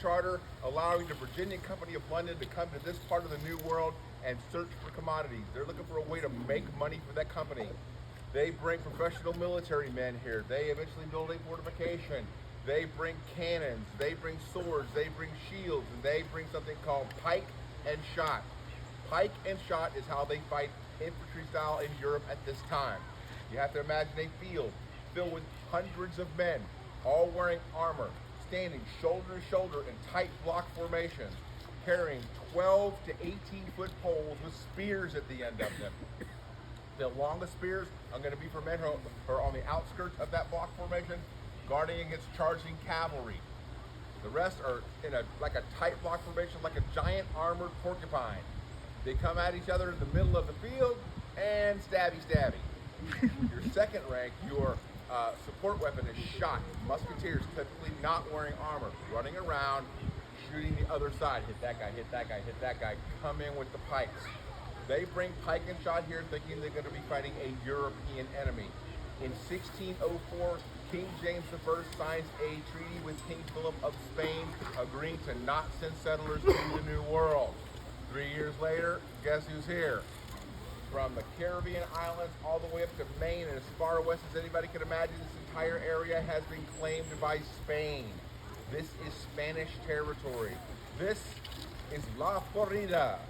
charter allowing the Virginia Company of London to come to this part of the New World and search for commodities. They're looking for a way to make money for that company. They bring professional military men here. They eventually build a fortification. They bring cannons, they bring swords, they bring shields, and they bring something called pike and shot. Pike and shot is how they fight infantry style in Europe at this time. You have to imagine a field filled with hundreds of men, all wearing armor, standing shoulder to shoulder in tight block formations, carrying 12 to 18-foot poles with spears at the end of them. The longest spears are going to be for men who are on the outskirts of that block formation, guarding against charging cavalry. The rest are in like a tight block formation, like a giant armored porcupine. They come at each other in the middle of the field and stabby stabby. Your second rank, your support weapon is shot. Musketeers, typically not wearing armor, running around, shooting the other side. Hit that guy, hit that guy, hit that guy. Come in with the pikes. They bring pike and shot here thinking they're going to be fighting a European enemy. In 1604, King James I signs a treaty with King Philip of Spain, agreeing to not send settlers to the New World. 3 years later, guess who's here? From the Caribbean islands all the way up to Maine and as far west as anybody can imagine, this entire area has been claimed by Spain. This is Spanish territory. This is La Florida.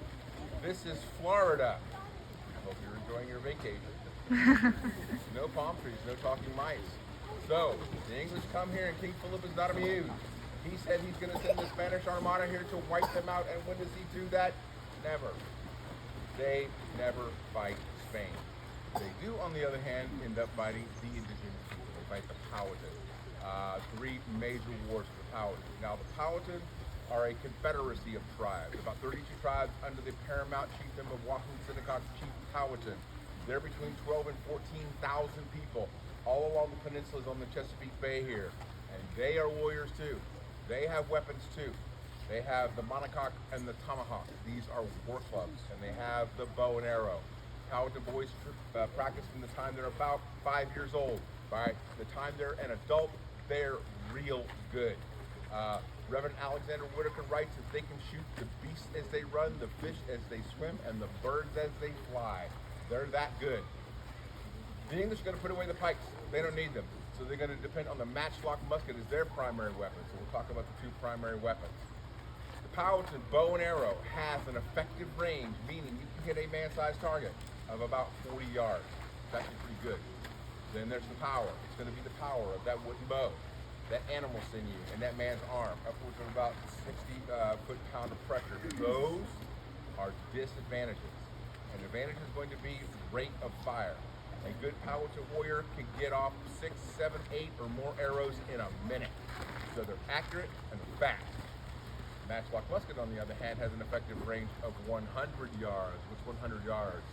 This is Florida. I hope you're enjoying your vacation. No palm trees, no talking mice. So, the English come here and King Philip is not amused. He said he's going to send the Spanish Armada here to wipe them out, and when does he do that? Never. They never fight Spain. They do, on the other hand, end up fighting the indigenous people. They fight the Powhatan. 3 major wars for the Powhatan. Now, the Powhatan are a confederacy of tribes, about 32 tribes under the paramount chieftain of Wahoon-Shinnecock, Chief Powhatan. They're between 12 and 14,000 people, all along the peninsulas on the Chesapeake Bay here. And they are warriors too. They have weapons too. They have the monocoque and the tomahawk. These are war clubs, and they have the bow and arrow. Powhatan boys practice from the time they're about 5 years old. By the time they're an adult, they're real good. Reverend Alexander Whitaker writes that they can shoot the beasts as they run, the fish as they swim, and the birds as they fly. They're that good. The English are going to put away the pikes. They don't need them. So they're going to depend on the matchlock musket as their primary weapon. So we'll talk about the 2 primary weapons. The Powhatan bow and arrow has an effective range, meaning you can hit a man-sized target of about 40 yards. It's actually pretty good. Then there's the power. It's going to be the power of that wooden bow, that animal sinew, and that man's arm, upwards of about 60 foot-pound of pressure. Those are disadvantages. An advantage is going to be rate of fire. A good Powhatan warrior can get off 6, 7, 8, or more arrows in a minute. So they're accurate and fast. Matchlock musket, on the other hand, has an effective range of 100 yards. What's 100 yards?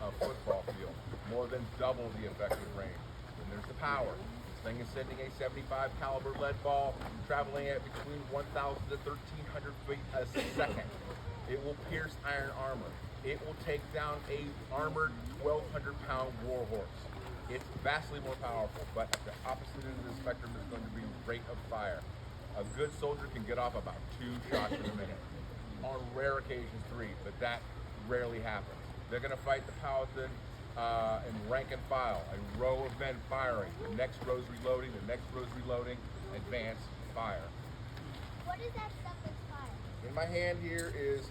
A football field. More than double the effective range. Then there's the power. This thing is sending a 75 caliber lead ball, traveling at between 1,000 to 1,300 feet a second. It will pierce iron armor. It will take down a armored 1,200-pound war horse. It's vastly more powerful, but at the opposite end of the spectrum is going to be rate of fire. A good soldier can get off about 2 shots in a minute. On rare occasions, 3, but that rarely happens. They're going to fight the Powhatan in rank and file, a row of men firing. The next row's reloading, the next row's reloading, advance, fire. What is that stuff that's fire? In my hand here is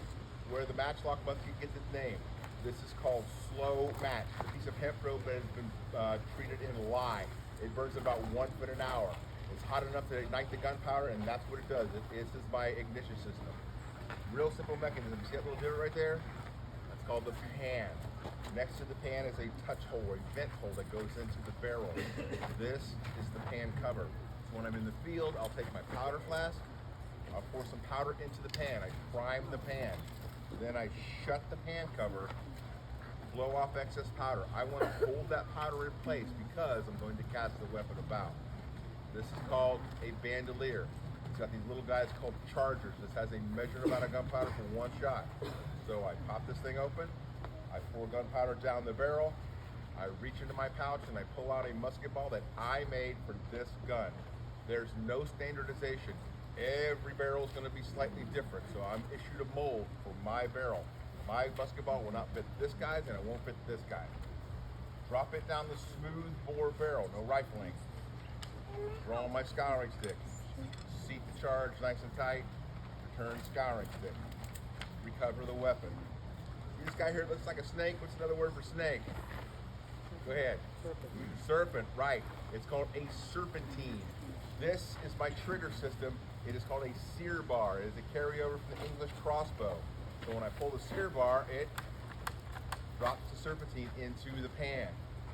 where the matchlock musket gets its name. This is called slow match. It's a piece of hemp rope that has been treated in lye. It burns about 1 foot an hour. It's hot enough to ignite the gunpowder, and that's what it does. This is my ignition system. Real simple mechanism. See that little divot right there? That's called the pan. Next to the pan is a touch hole, a vent hole that goes into the barrel. This is the pan cover. So when I'm in the field, I'll take my powder flask, I'll pour some powder into the pan. I prime the pan. Then I shut the pan cover, blow off excess powder. I want to hold that powder in place because I'm going to cast the weapon about. This is called a bandolier. It's got these little guys called chargers. This has a measured amount of gunpowder for 1 shot. So I pop this thing open, I pour gunpowder down the barrel, I reach into my pouch and I pull out a musket ball that I made for this gun. There's no standardization. Every barrel is going to be slightly different, so I'm issued a mold for my barrel. My musket ball will not fit this guy's, and it won't fit this guy. Drop it down the smooth bore barrel, no rifling. Draw on my scouring stick. Seat the charge nice and tight. Return scouring stick. Recover the weapon. See this guy here looks like a snake? What's another word for snake? Go ahead. Serpent, right. It's called a serpentine. This is my trigger system. It is called a sear bar. It is a carryover from the English crossbow. So when I pull the sear bar, it drops the serpentine into the pan.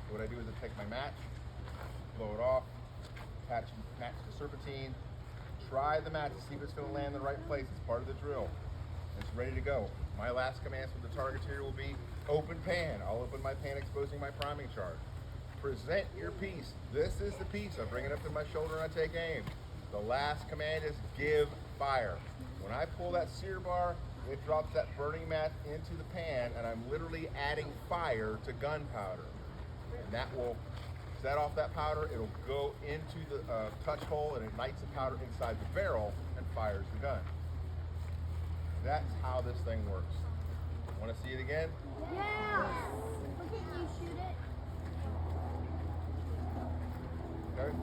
So what I do is I take my match, blow it off, match the serpentine, try the match to see if it's going to land in the right place. It's part of the drill. It's ready to go. My last commands from the targeteer will be open pan. I'll open my pan exposing my priming charge. Present your piece. This is the piece. I bring it up to my shoulder and I take aim. The last command is give fire. When I pull that sear bar, it drops that burning match into the pan, and I'm literally adding fire to gunpowder. And that will set off that powder. It'll go into the touch hole and ignites the powder inside the barrel and fires the gun. That's how this thing works. Want to see it again? Yeah. Look at you shoot it. Okay.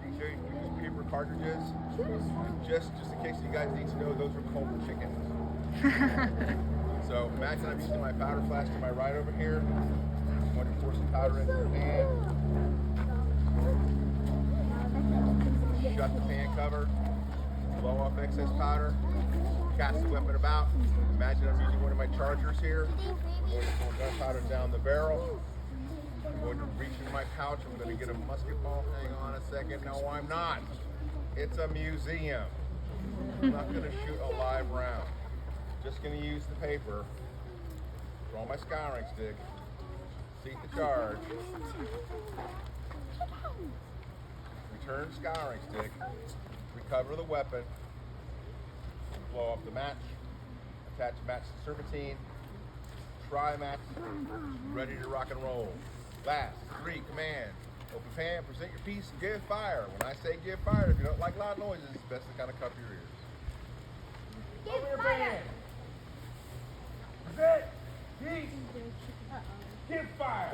Make sure you use paper cartridges. Shoot us. Just in case you guys need to know, those are called chickens. So imagine I'm using my powder flash to my right over here. I'm going to pour some powder into the pan. Shut the pan cover. Blow off excess powder. Cast the weapon about. Imagine I'm using one of my chargers here. I'm going to pour gunpowder down the barrel. I'm going to reach into my pouch. I'm going to get a musket ball. Hang on a second. No, I'm not. It's a museum. I'm not going to shoot a live round. Just going to use the paper. Draw my scouring stick. Seat the charge. Return scouring stick. Recover the weapon. Blow off the match. Attach match to serpentine. Try match. Ready to rock and roll. Last 3 commands. Open pan, present your piece, and give fire. When I say give fire, if you don't like loud noises, it's best to kind of cup your ears. Give fire. Present, piece, give fire.